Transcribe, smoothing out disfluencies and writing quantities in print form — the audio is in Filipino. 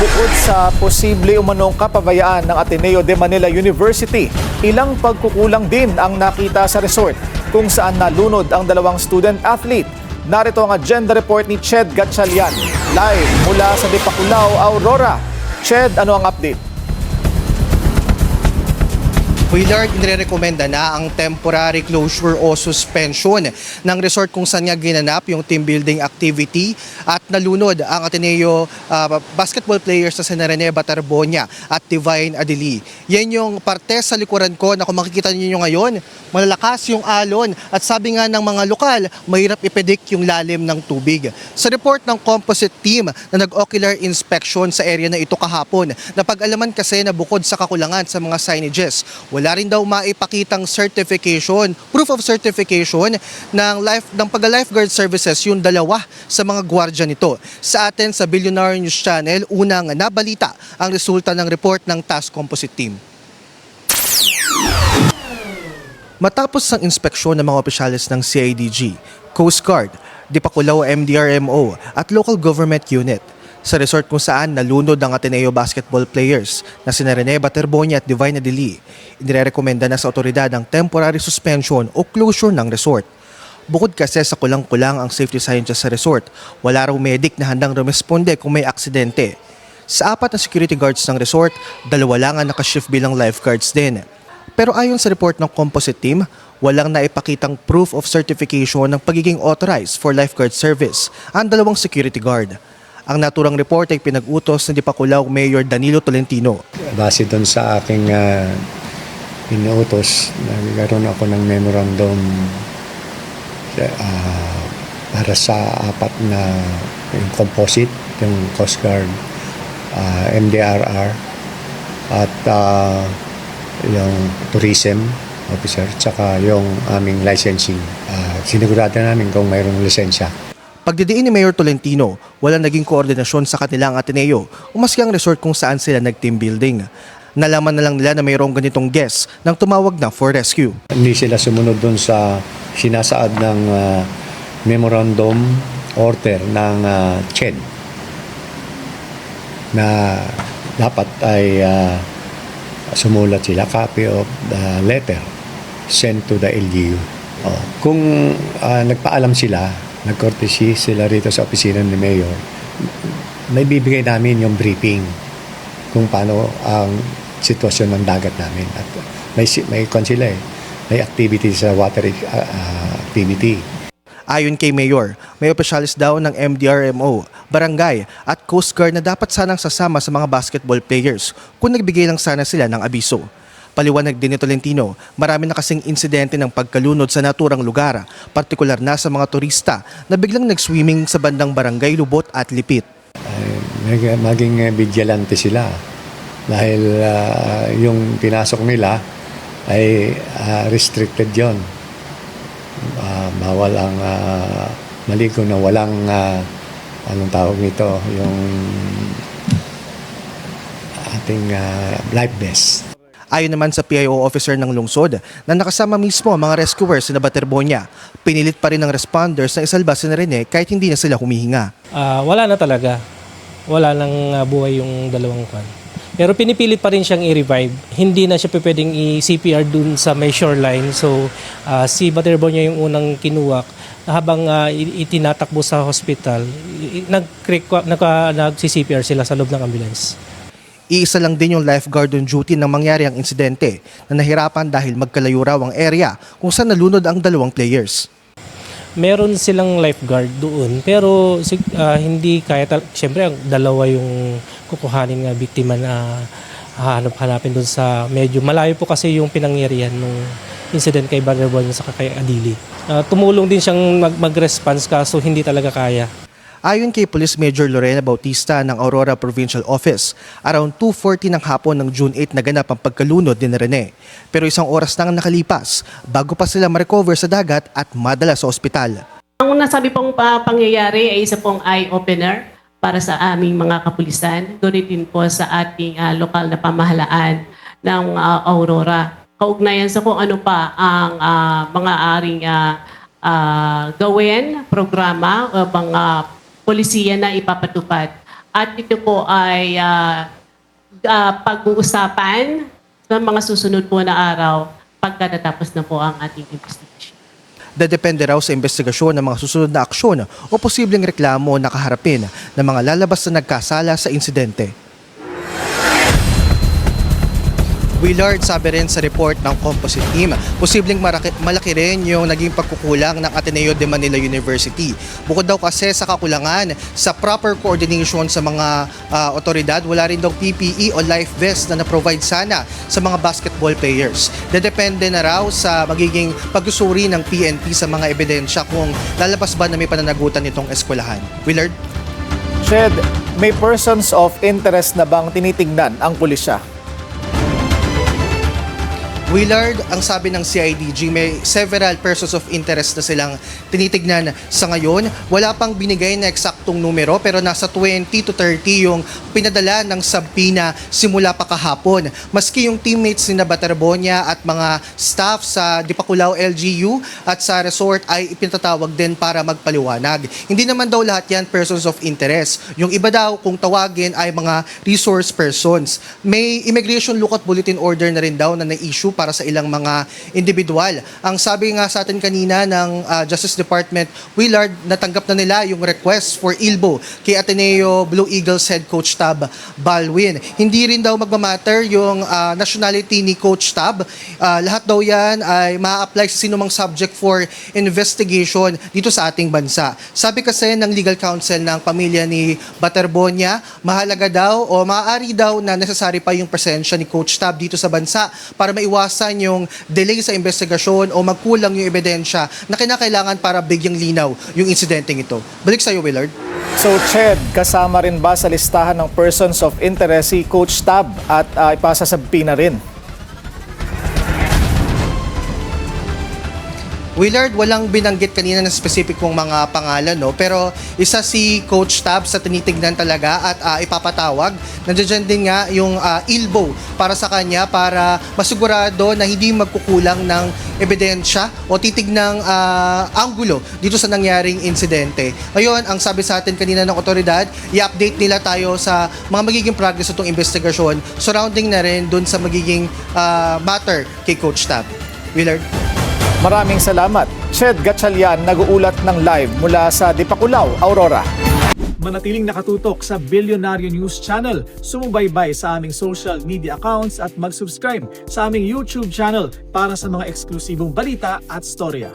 Bukod sa posible umanong kapabayaan ng Ateneo de Manila University, ilang pagkukulang din ang nakita sa resort kung saan nalunod ang dalawang student athlete. Narito ang agenda report ni Ched Gatchalian, live mula sa Dipakulaw, Aurora. Ched, ano ang update? Willard, inirekomenda na ang temporary closure o suspension ng resort kung saan nga ginanap yung team building activity at nalunod ang Ateneo basketball players na sina Rene Batarbonia at Divine Adili. Yan yung parte sa likuran ko na kung makikita niyo ngayon, malalakas yung alon at sabi nga ng mga lokal, mahirap ipredict yung lalim ng tubig. Sa report ng composite team na nag-ocular inspection sa area na ito kahapon, napag-alaman kasi na bukod sa kakulangan sa mga signages, wala rin daw maipakitang certification, proof of certification ng pag-lifeguard services yung dalawa sa mga gwardya nito. Sa atin sa Billionaire News Channel, unang nabalita ang resulta ng report ng task composite team. Matapos ang inspeksyon ng mga opisyalis ng CIDG, Coast Guard, Dipakulaw MDRMO at local government unit, sa resort kung saan nalunod ang Ateneo basketball players na sina Rene Batarbonia at Divine Adili, inirekomenda na sa otoridad ang temporary suspension o closure ng resort. Bukod kasi sa kulang-kulang ang safety scientists sa resort, wala raw medic na handang rumesponde kung may aksidente. Sa 4 na security guards ng resort, 2 lang ang nakashift bilang lifeguards din. Pero ayon sa report ng composite team, walang naipakitang proof of certification ng pagiging authorized for lifeguard service ang 2 security guard. Ang naturang report ay pinag-utos ng Dipakulaw Mayor Danilo Tolentino. Base doon sa aking inuutos, nagkaroon ako ng memorandum para sa 4 na yung composite, yung Coast Guard, MDRR, at yung tourism officer, tsaka yung aming licensing. Sinigurado namin kung mayroong lisensya. Pagdidiin ni Mayor Tolentino, walang naging koordinasyon sa kanilang Ateneo o maski ang resort kung saan sila nag-team building. Nalaman na lang nila na mayroong ganitong guest nang tumawag na for rescue. Hindi sila sumunod doon sa sinasaad ng memorandum order ng CHED na dapat ay sumulat sila copy of the letter sent to the LGU. Kung nagpaalam sila, nag-courtesy sila rito sa opisina ni Mayor, may bibigay namin yung briefing kung paano ang sitwasyon ng dagat namin. At may sila may activity sa water activity. Ayon kay Mayor, may opisyalis daw ng MDRMO, barangay at Coast Guard na dapat sanang sasama sa mga basketball players kung nagbigay lang sana sila ng abiso. Paliwanag din ni Tolentino, marami na kasing insidente ng pagkalunod sa naturang lugar, partikular na sa mga turista na biglang nag-swimming sa bandang barangay Lubot at Lipit. Maging vigilante sila dahil yung pinasok nila ay restricted yon. Bawal ang maligo na walang anong tawag nito, yung ating life vest. Ayon naman sa PIO officer ng lungsod na nakasama mismo ang mga rescuers na Batarbonia, pinilit pa rin ng responders na isalba si Rene kahit hindi na sila humihinga. Wala na talaga. Wala nang buhay yung dalawang kan. Pero pinipilit pa rin siyang i-revive. Hindi na siya pwedeng i-CPR dun sa may shoreline. So si Batarbonia yung unang kinuwak. Habang itinatakbo sa hospital, nag-CPR sila sa loob ng ambulance. Iisa lang din yung lifeguard on duty nang mangyari ang insidente na nahirapan dahil magkalayo raw ang area kung saan nalunod ang 2 players. Meron silang lifeguard doon pero hindi kaya, siyempre ang 2 yung kukuhanin nga biktima na hanapin doon sa medyo malayo po kasi yung pinangyarihan ng incident kay Batarbonia sa kay Adili. Tumulong din siyang mag-response kaso hindi talaga kaya. Ayon kay Police Major Lorena Bautista ng Aurora Provincial Office, around 2:40 ng hapon ng June 8 naganap ang pagkalunod ni Rene. Pero 1 oras na ang nakalipas bago pa sila ma-recover sa dagat at madala sa ospital. Ang nasabi pong pangyayari ay isa pong eye-opener para sa aming mga kapulisan, doon din po sa ating lokal na pamahalaan ng Aurora. Kaugnayan sa kung ano pa ang mga aring gawin, programa, o mga polisiya na ipapatupad At ito po ay pag-uusapan sa mga susunod po na araw pagka natapos na po ang ating investigation. Dadepende raw sa investigasyon ng mga susunod na aksyon o posibleng reklamo na kaharapin ng mga lalabas na nagkasala sa insidente. Willard, sabi rin sa report ng composite team, posibleng malaki rin yung naging pagkukulang ng Ateneo de Manila University. Bukod daw kasi sa kakulangan sa proper coordination sa mga otoridad, wala rin daw PPE o life vest na na-provide sana sa mga basketball players. Dedepende na raw sa magiging pagsusuri ng PNP sa mga ebidensya kung lalabas ba na may pananagutan nitong eskwelahan. Willard? Shed, may persons of interest na bang tinitingnan ang pulisya? Willard, ang sabi ng CIDG, may several persons of interest na silang tinitignan sa ngayon. Wala pang binigay na eksaktong numero pero nasa 20 to 30 yung pinadala ng subpoena simula pa kahapon. Maski yung teammates ni Baterbonia at mga staff sa Dipakulaw LGU at sa resort ay ipinatawag din para magpaliwanag. Hindi naman daw lahat yan persons of interest. Yung iba daw kung tawagin ay mga resource persons. May immigration lookout bulletin order na rin daw na na-issue para sa ilang mga individual. Ang sabi nga sa atin kanina ng Justice Department, Willard, natanggap na nila yung request for ILBO kay Ateneo Blue Eagles head coach Tab Balwin. Hindi rin daw magmamatter yung nationality ni Coach Tab. Lahat daw yan ay ma-apply sa sinumang subject for investigation dito sa ating bansa. Sabi kasi ng legal counsel ng pamilya ni Baterbonia, mahalaga daw o maaari daw na necessary pa yung presensya ni Coach Tab dito sa bansa para maiwasan yung delay sa investigasyon o magkulang yung ebidensya na kinakailangan para bigyang linaw yung insidenteng ito. Balik sa iyo, Willard. So, Ched, kasama rin ba sa listahan ng persons of interest si Coach Tab at ipasasabpi na rin? Willard, walang binanggit kanina ng specific kong mga pangalan, no? Pero isa si Coach Tab sa tinitignan talaga at ipapatawag. Nandiyan din nga yung ILBO para sa kanya para masigurado na hindi magkukulang ng ebidensya o titignang anggulo dito sa nangyaring insidente. Ngayon, ang sabi sa atin kanina ng otoridad, i-update nila tayo sa mga magiging progress itong investigasyon surrounding na rin dun sa magiging matter kay Coach Tab. Willard? Maraming salamat. Ched Gatchalian, nag-uulat ng live mula sa Dipakulaw, Aurora. Manatiling nakatutok sa Bilyonaryo News Channel. Sumubaybay sa aming social media accounts at mag-subscribe sa aming YouTube channel para sa mga eksklusibong balita at storya.